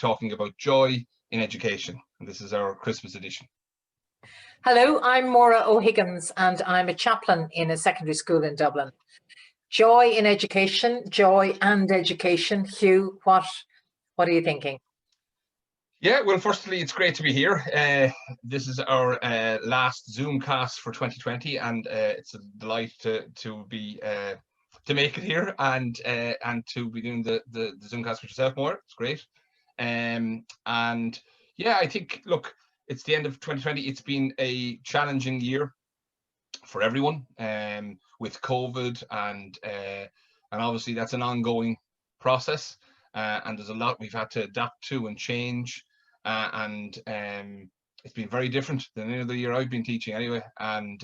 talking about joy in education, and this is our Christmas edition. Hello, I'm Maura O'Higgins and I'm a chaplain in a secondary school in Dublin. Joy in education, joy and education. Hugh, what are you thinking? Yeah, well, firstly, it's great to be here. This is our last Zoomcast for 2020, and it's a delight to be to make it here and to be doing the Zoomcast with yourself, Maura. It's great. And yeah, I think, look, it's the end of 2020. It's been a challenging year for everyone, with COVID, and obviously that's an ongoing process, and there's a lot we've had to adapt to and change, and it's been very different than any other year I've been teaching anyway, and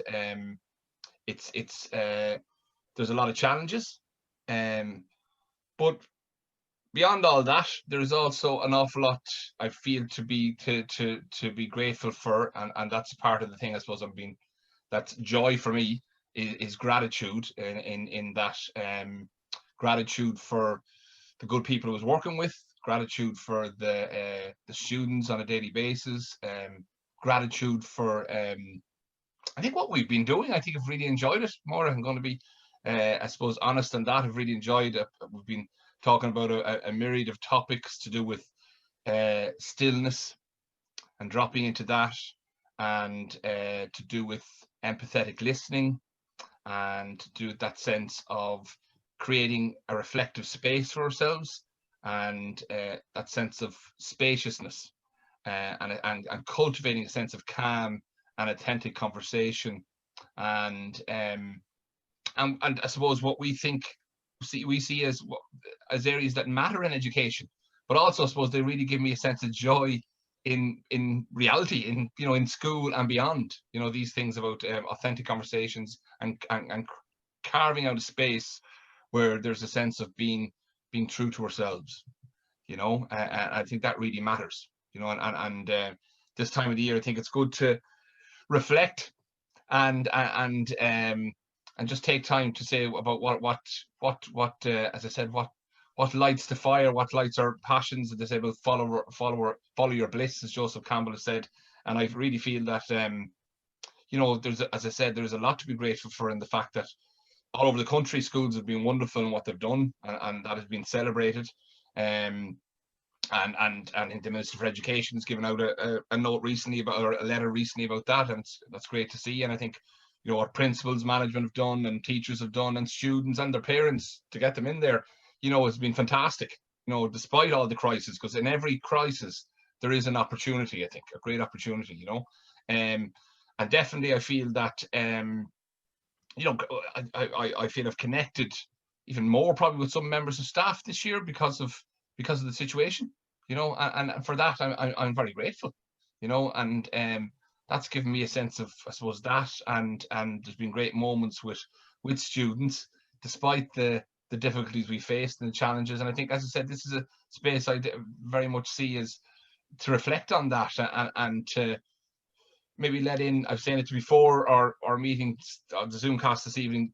it's there's a lot of challenges, but beyond all that, there is also an awful lot I feel to be grateful for, and that's part of the thing, I suppose. That's joy for me is gratitude, in that gratitude for the good people I was working with, gratitude for the students on a daily basis, gratitude for I think what we've been doing. I think I've really enjoyed it. More, I'm going to be I suppose honest on that. I've really enjoyed it. We've been talking about a myriad of topics to do with stillness and dropping into that, and to do with empathetic listening, and to do with that sense of creating a reflective space for ourselves, and that sense of spaciousness, and cultivating a sense of calm and authentic conversation, and I suppose what we see as areas that matter in education, but also I suppose they really give me a sense of joy in reality, in school and beyond. These things about authentic conversations and carving out a space where there's a sense of being true to ourselves. I think that really matters. And this time of the year, I think it's good to reflect and just take time to say about what as I said, what lights the fire, what lights our passions. They say about follow your bliss, as Joseph Campbell has said. And I really feel that as I said, there's a lot to be grateful for, in the fact that all over the country schools have been wonderful in what they've done, and that has been celebrated. And the Minister for Education has given out a note recently or a letter recently about that, and that's great to see. And I think what principals, management have done, and teachers have done, and students and their parents, to get them in there, has been fantastic. Despite all the crisis, because in every crisis there is an opportunity. I think a great opportunity. And definitely I feel that I feel I've connected even more probably with some members of staff this year because of the situation. And for that I'm very grateful. And that's given me a sense of, I suppose, that, and there's been great moments with students despite the difficulties we faced and the challenges. And I think, as I said, this is a space I very much see as to reflect on that, and to maybe let in, I've said it before, our meetings, the Zoomcast this evening,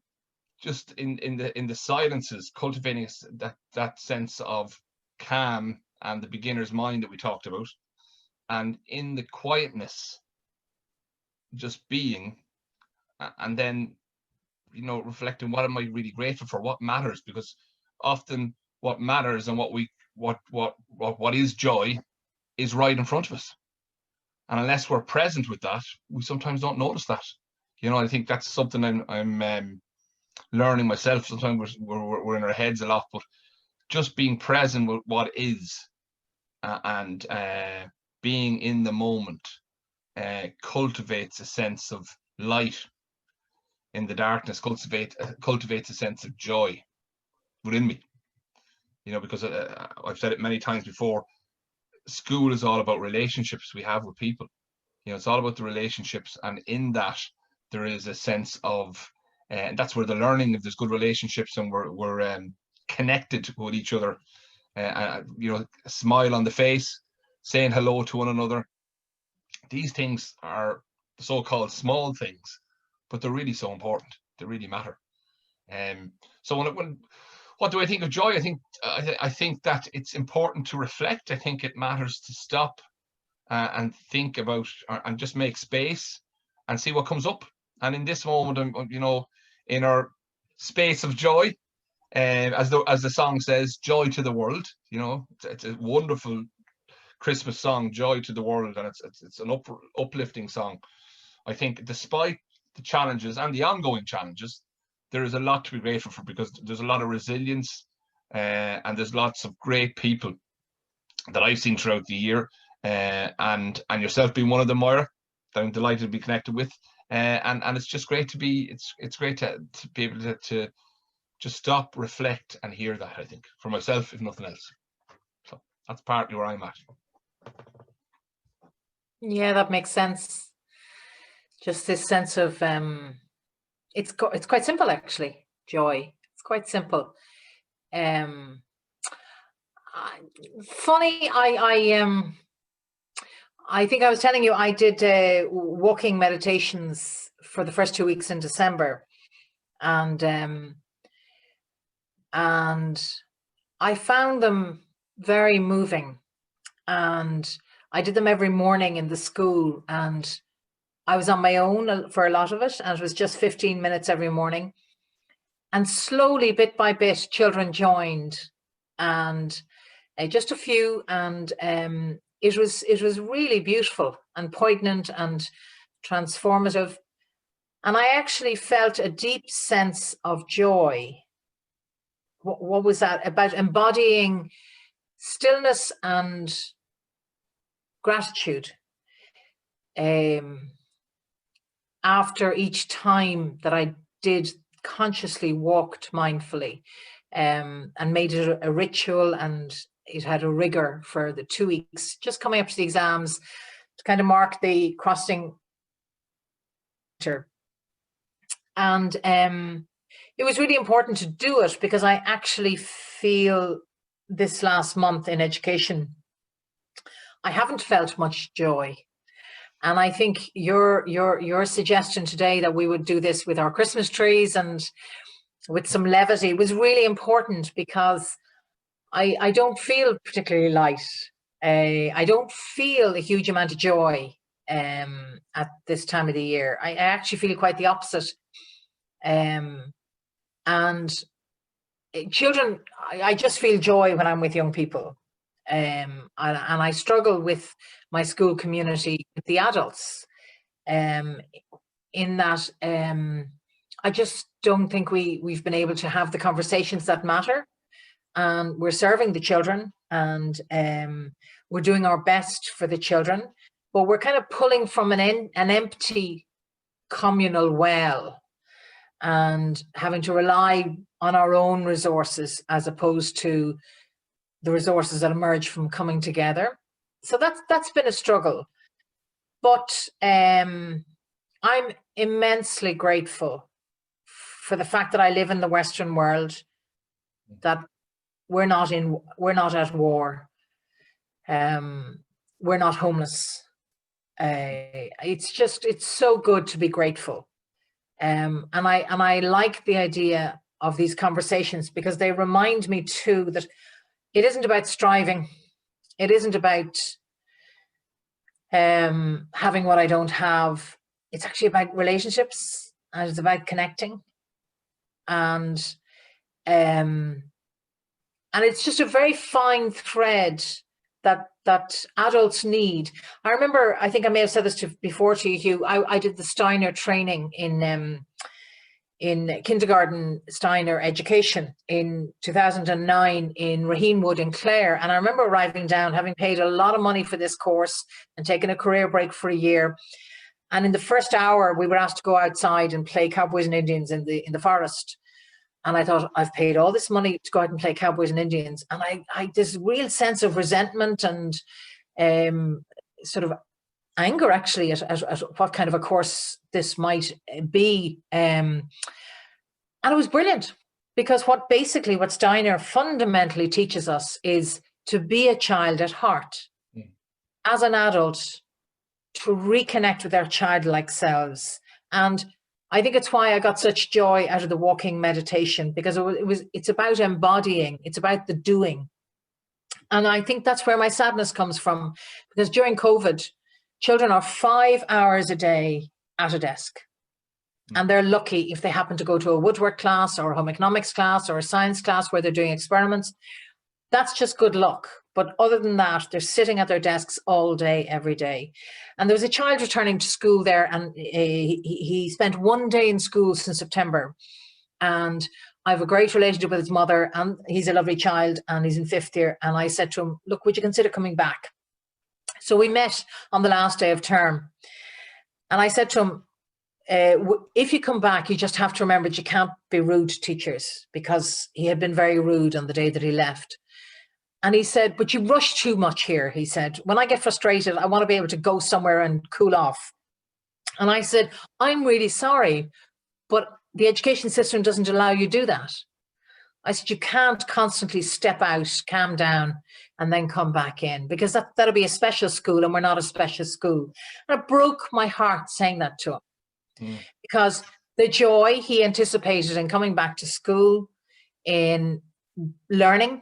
just in the silences, cultivating that sense of calm and the beginner's mind that we talked about, and in the quietness, just being, and then reflecting, what am I really grateful for, what matters, because often what matters and what is joy is right in front of us, and unless we're present with that, we sometimes don't notice that. I think that's something I'm learning myself. Sometimes we're in our heads a lot, but just being present with what is, and being in the moment cultivates a sense of light in the darkness, cultivates a sense of joy within me. Because I've said it many times before, school is all about relationships we have with people. It's all about the relationships, and in that there is a sense of, and that's where the learning, if there's good relationships and we're connected with each other, a smile on the face, saying hello to one another. These things are the so-called small things, but they're really so important. They really matter. So What do I think of joy? I think that it's important to reflect. I think it matters to stop and think about and just make space and see what comes up. And in this moment, you know, in our space of joy, as the song says, joy to the world. You know, it's a wonderful Christmas song, joy to the world, and it's an uplifting song. I think despite the challenges and the ongoing challenges, there is a lot to be grateful for, because there's a lot of resilience and there's lots of great people that I've seen throughout the year, and yourself being one of them, Moira, that I'm delighted to be connected with, and it's just great to be it's great to be able to just stop, reflect, and hear that. I think for myself, if nothing else. So that's partly where I'm at. Yeah, that makes sense. Just this sense of it's quite simple, actually. Joy. It's quite simple. Funny, I think I was telling you I did walking meditations for the first 2 weeks in December, and I found them very moving, and I did them every morning in the school, and I was on my own for a lot of it, and it was just 15 minutes every morning. And slowly, bit by bit, children joined, and just a few, and it was really beautiful and poignant and transformative. And I actually felt a deep sense of joy. What was that about? Embodying stillness and gratitude after each time that I did consciously walked mindfully, and made it a ritual, and it had a rigor for the 2 weeks, just coming up to the exams, to kind of mark the crossing. And it was really important to do it, because I actually feel this last month in education, I haven't felt much joy. And I think your suggestion today that we would do this with our Christmas trees and with some levity was really important, because I don't feel particularly light. I don't feel a huge amount of joy at this time of the year. I actually feel quite the opposite. And children, I just feel joy when I'm with young people. And I struggle with my school community, with the adults, in that I just don't think we've been able to have the conversations that matter. And we're serving the children, and we're doing our best for the children, but we're kind of pulling from an empty communal well, and having to rely on our own resources as opposed to the resources that emerge from coming together. So that's been a struggle. But I'm immensely grateful for the fact that I live in the Western world, that we're not at war, we're not homeless. It's so good to be grateful. And I like the idea of these conversations, because they remind me too that it isn't about striving. It isn't about having what I don't have. It's actually about relationships, and it's about connecting. And it's just a very fine thread that adults need. I remember, I think I may have said this before to you, Hugh, I did the Steiner training in kindergarten Steiner education in 2009 in Raheenwood in Clare. And I remember arriving down, having paid a lot of money for this course and taken a career break for a year. And in the first hour, we were asked to go outside and play cowboys and Indians in the forest. And I thought, I've paid all this money to go out and play cowboys and Indians. And I this real sense of resentment and sort of anger, actually, at what kind of a course this might be. And it was brilliant, because what Steiner fundamentally teaches us is to be a child at heart. As an adult, to reconnect with our childlike selves. And I think it's why I got such joy out of the walking meditation, because it's about embodying, it's about the doing. And I think that's where my sadness comes from, because during COVID, children are 5 hours a day at a desk. And they're lucky if they happen to go to a woodwork class or a home economics class or a science class where they're doing experiments. That's just good luck. But other than that, they're sitting at their desks all day, every day. And there was a child returning to school there, and he spent 1 day in school since September. And I have a great relationship with his mother, and he's a lovely child, and he's in 5th year. And I said to him, look, would you consider coming back? So we met on the last day of term. And I said to him, if you come back, you just have to remember that you can't be rude to teachers, because he had been very rude on the day that he left. And he said, but you rush too much here. He said, when I get frustrated, I want to be able to go somewhere and cool off. And I said, I'm really sorry, but the education system doesn't allow you to do that. I said, you can't constantly step out, calm down, and then come back in, because that'll be a special school, and we're not a special school. And it broke my heart saying that to him, because the joy he anticipated in coming back to school, in learning,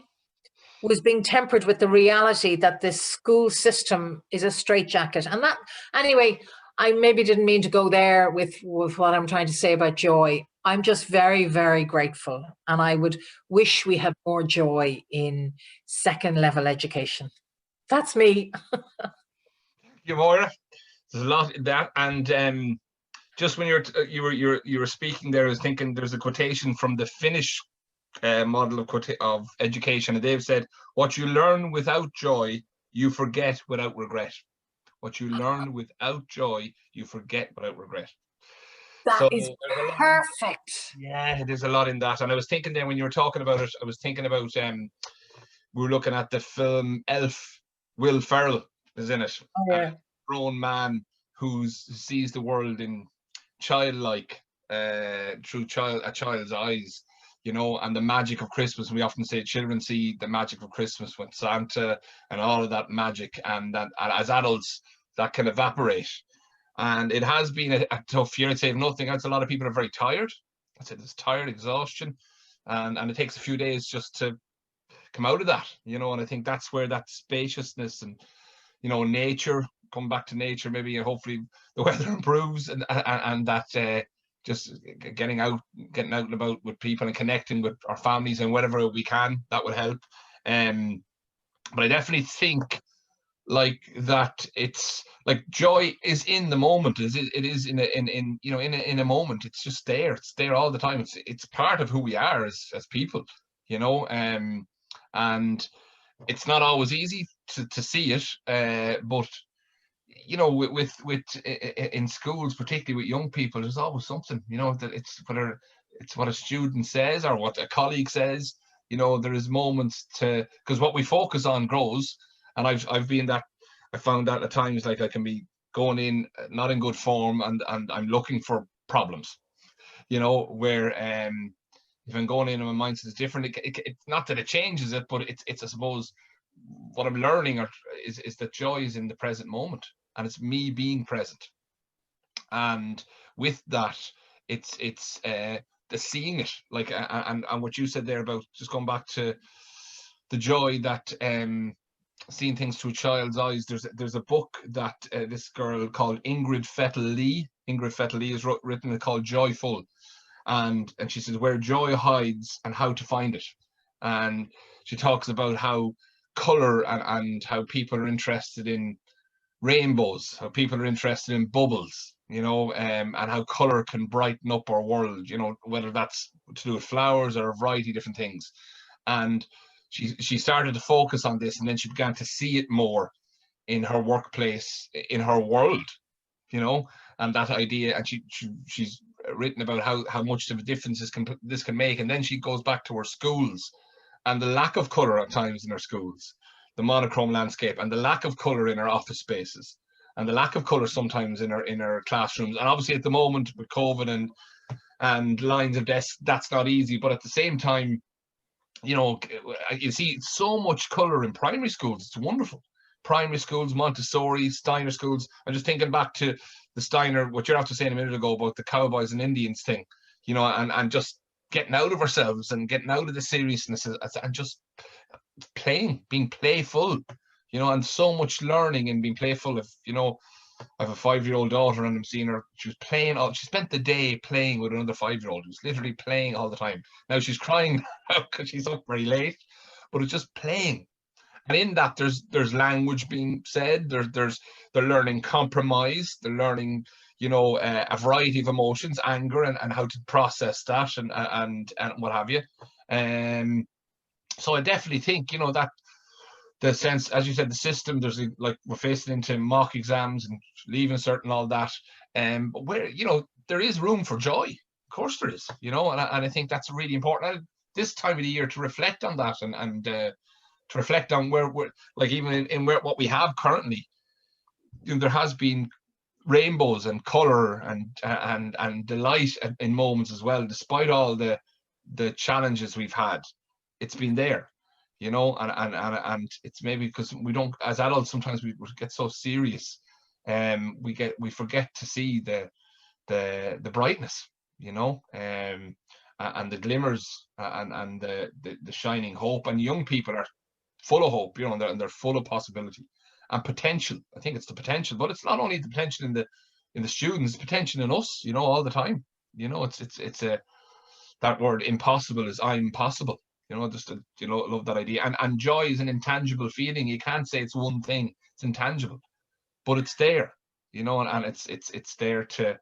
was being tempered with the reality that this school system is a straitjacket. And that, anyway, I maybe didn't mean to go there with what I'm trying to say about joy. I'm just very, very grateful. And I would wish we had more joy in second level education. That's me. You, Maura. There's a lot in that. And just when you were speaking there, I was thinking there's a quotation from the Finnish model of education, and they've said, what you learn without joy, you forget without regret. What you learn without joy, you forget without regret. That is perfect. Yeah, there's a lot in that. And I was thinking then when you were talking about it, I was thinking about we were looking at the film Elf. Will Ferrell is in it. Oh, yeah. A grown man who sees the world in childlike, through a child's eyes, you know, and the magic of Christmas. We often say children see the magic of Christmas with Santa and all of that magic, and that as adults that can evaporate. And it has been a tough year. I'd say, if nothing else, a lot of people are very tired. I'd say there's tired, exhaustion, and it takes a few days just to come out of that, you know. And I think that's where that spaciousness and, you know, nature, come back to nature maybe, and hopefully the weather improves, and that just getting out and about with people and connecting with our families and whatever we can, that would help. But I definitely think like that, it's like joy is in the moment. It is in a moment. It's just there. It's there all the time. It's part of who we are as people, you know. And it's not always easy to see it, but you know, with in schools, particularly with young people, there's always something, you know, that it's whether it's what a student says or what a colleague says, you know, there is moments to, because what we focus on grows. And I've been that, I found that at times, like I can be going in not in good form, and I'm looking for problems, you know, where if I'm going in and my mindset is different, it's not that it changes it, but it's I suppose what I'm learning is that joy is in the present moment, and it's me being present. And with that, it's the seeing it, like, and what you said there about just going back to the joy that seeing things through a child's eyes. There's a book that this girl called Ingrid Fettel-Lee has written, called Joyful, and she says where joy hides and how to find it. And she talks about how color and how people are interested in rainbows, how people are interested in bubbles, you know, and how color can brighten up our world, you know, whether that's to do with flowers or a variety of different things. And she started to focus on this, and then she began to see it more in her workplace, in her world, you know, and that idea. And she's written about how much of a difference this can make. And then she goes back to her schools and the lack of color at times in her schools, the monochrome landscape, and the lack of color in her office spaces, and the lack of color sometimes in her classrooms. And obviously at the moment with COVID and lines of desks, that's not easy. But at the same time, you know, you see so much color in primary schools. It's wonderful. primary schools, Montessori, Steiner schools. I'm just thinking back to the Steiner, what you're after saying a minute ago about the cowboys and Indians thing, you know, and just getting out of ourselves and getting out of the seriousness and just playing, being playful, you know, and so much learning and being playful. If, you know, I have a 5-year-old daughter and I'm seeing her, she was playing, she spent the day playing with another 5-year-old who's literally playing all the time. Now she's crying because she's up very late, but it's just playing. And in that, there's language being said. They're learning compromise. They're learning, you know, a variety of emotions, anger, and how to process that, and what have you. So I definitely think, you know, that the sense, as you said, the system. There's like we're facing into mock exams and leaving cert and all that. But where, you know, there is room for joy. Of course there is, you know, and I think that's really important this time of the year to reflect on that and to reflect on where we're, like, even in where what we have currently, you know, there has been rainbows and color and delight in moments as well, despite all the challenges we've had. It's been there, you know, and it's maybe because we don't, as adults, sometimes we get so serious, we forget to see the brightness, you know, and the glimmers and the shining hope. And young people are full of hope, you know, and they're full of possibility and potential. I think it's the potential, but it's not only the potential in the students, potential in us, you know, all the time. You know, it's a, that word impossible is I'm possible, you know, just you know, love that idea. And joy is an intangible feeling. You can't say it's one thing, it's intangible, but it's there, you know, and it's there to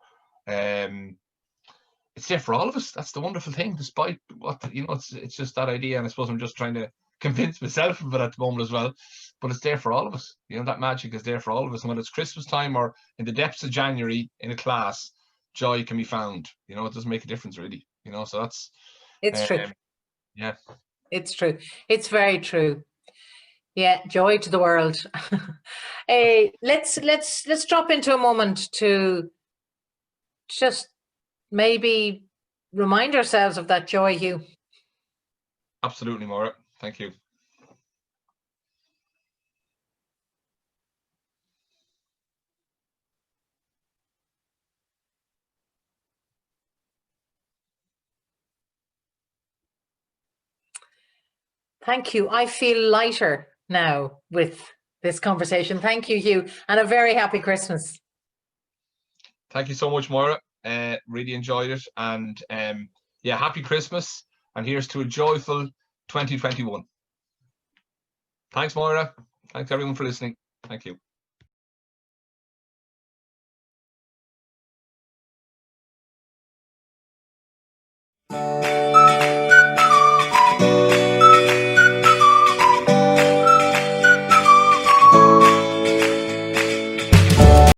it's there for all of us. That's the wonderful thing, despite what, you know, it's just that idea. And I suppose I'm just trying to convince myself of it at the moment as well, but it's there for all of us. You know, that magic is there for all of us. And when it's Christmas time or in the depths of January in a class, joy can be found. You know, it doesn't make a difference really, you know. So that's It's true. Yeah, It's true. It's very true. Yeah, joy to the world. Let's drop into a moment to just maybe remind ourselves of that joy, Hugh. absolutely, Maura. Thank you. Thank you. I feel lighter now with this conversation. Thank you, Hugh, and a very happy Christmas. Thank you so much, Maura. Really enjoyed it. And yeah, happy Christmas. And here's to a joyful 2021. Thanks, Maura. Thanks everyone for listening. Thank you.